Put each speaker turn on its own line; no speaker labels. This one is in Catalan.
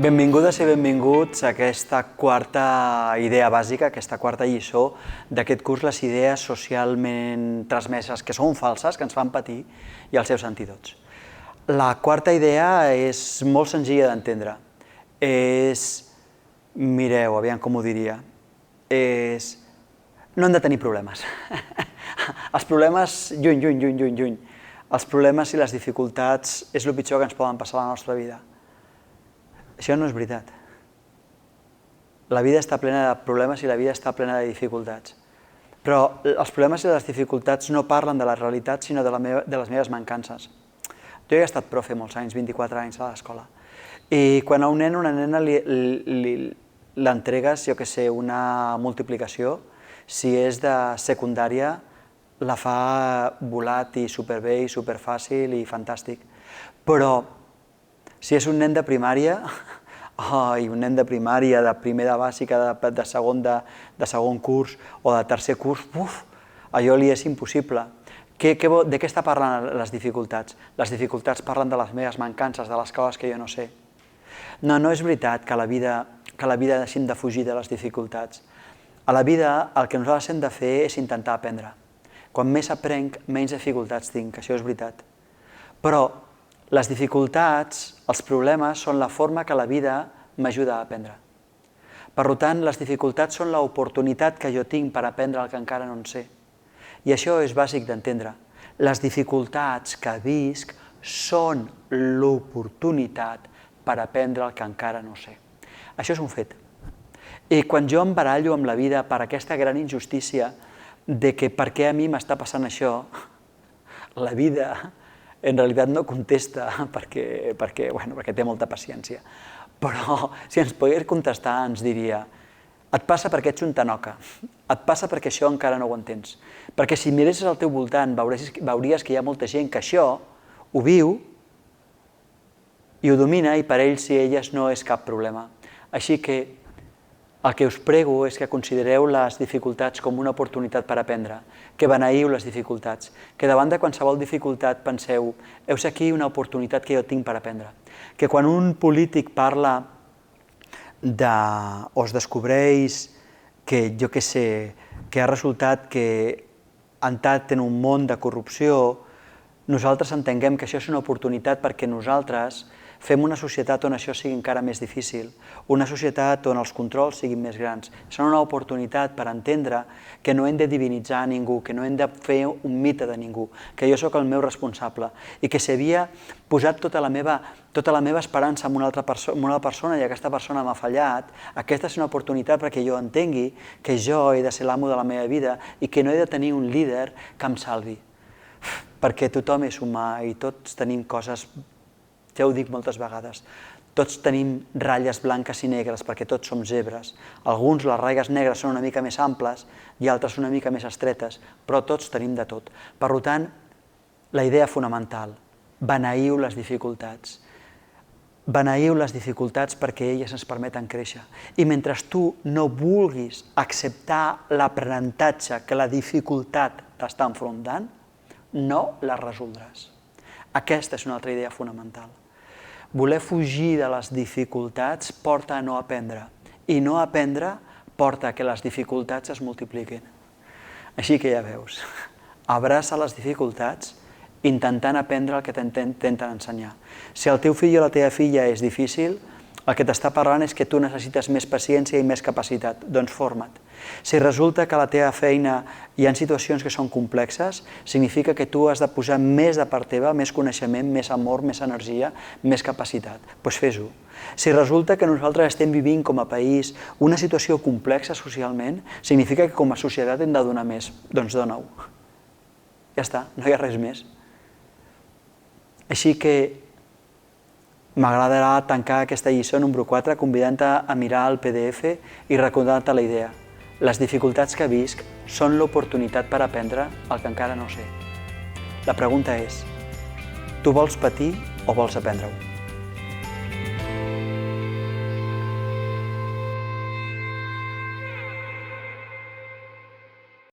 Benvingudes i benvinguts a aquesta quarta idea bàsica, aquesta quarta lliçó d'aquest curs, les idees socialment transmeses que són falses, que ens fan patir, i els seus antídots. La quarta idea és molt senzilla d'entendre. Mireu, aviam com ho diria, no hem de tenir problemes. Els problemes, lluny. Els problemes i les dificultats és el pitjor que ens poden passar a la nostra vida. Això no és veritat. La vida està plena de problemes i la vida està plena de dificultats. Però els problemes i les dificultats no parlen de la realitat, sinó de les meves mancances. Jo he estat profe molts anys, 24 anys a l'escola, i quan a un nen o una nena l'entregues, jo què sé, una multiplicació, si és de secundària, la fa volat i superbé i superfàcil i fantàstic. Però si és un nen de primària, un nen de primària, de primer de bàsica, de segon curs o de tercer curs, allò li és impossible. De què està parlant les dificultats? Les dificultats parlen de les meves mancances, de les coses que jo no sé. No és veritat que a la vida deixem de fugir de les dificultats. A la vida el que nosaltres hem de fer és intentar aprendre. Quan més aprenc, menys dificultats tinc, això és veritat. Però les dificultats, els problemes, són la forma que la vida m'ajuda a aprendre. Per tant, les dificultats són l'oportunitat que jo tinc per aprendre el que encara no en sé. I això és bàsic d'entendre. Les dificultats que visc són l'oportunitat per aprendre el que encara no sé. Això és un fet. I quan jo em barallo amb la vida per aquesta gran injustícia de que per què a mi m'està passant això, la vida en realitat no contesta perquè té molta paciència. Però si ens pogués contestar ens diria: et passa perquè ets un tanoca, et passa perquè això encara no ho entens. Perquè si miressis al teu voltant veuries que hi ha molta gent que això ho viu i ho domina i per ells i elles no és cap problema. Així que el que us prego és que considereu les dificultats com una oportunitat per aprendre, que beneïu les dificultats, que davant de qualsevol dificultat penseu: heus aquí una oportunitat que jo tinc per aprendre. Que quan un polític parla o es descobreix que, jo què sé, que ha resultat que ha entrat en un món de corrupció, nosaltres entenguem que això és una oportunitat perquè nosaltres fem una societat on això sigui encara més difícil, una societat on els controls siguin més grans. Són una oportunitat per entendre que no hem de divinitzar a ningú, que no hem de fer un mite de ningú, que jo sóc el meu responsable i que si havia posat tota la meva esperança en una altra persona i aquesta persona m'ha fallat, aquesta és una oportunitat perquè jo entengui que jo he de ser l'amo de la meva vida i que no he de tenir un líder que em salvi. Perquè tothom és humà i tots tenim coses. Ja ho dic moltes vegades, tots tenim ratlles blanques i negres perquè tots som zebres. Alguns les ratlles negres són una mica més amples i altres una mica més estretes, però tots tenim de tot. Per tant, la idea fonamental: beneïu les dificultats. Beneïu les dificultats perquè elles ens permeten créixer. I mentre tu no vulguis acceptar l'aprenentatge que la dificultat t'està enfrontant, no la resoldràs. Aquesta és una altra idea fonamental. Voler fugir de les dificultats porta a no aprendre, i no aprendre porta a que les dificultats es multipliquin. Així que ja veus, abraça les dificultats intentant aprendre el que t'intenten ensenyar. Si el teu fill o la teva filla és difícil, el que t'està parlant és que tu necessites més paciència i més capacitat, doncs forma't. Si resulta que a la teva feina hi ha situacions que són complexes, significa que tu has de posar més de part teva, més coneixement, més amor, més energia, més capacitat. Doncs fes-ho. Si resulta que nosaltres estem vivint com a país una situació complexa socialment, significa que com a societat hem de donar més, doncs dona-ho. Ja està, no hi ha res més. Així que m'agradarà tancar aquesta lliçó número 4 convidant-te a mirar el PDF i recordant-te la idea. Les dificultats que visc són l'oportunitat per aprendre el que encara no sé. La pregunta és: tu vols patir o vols aprendre-ho?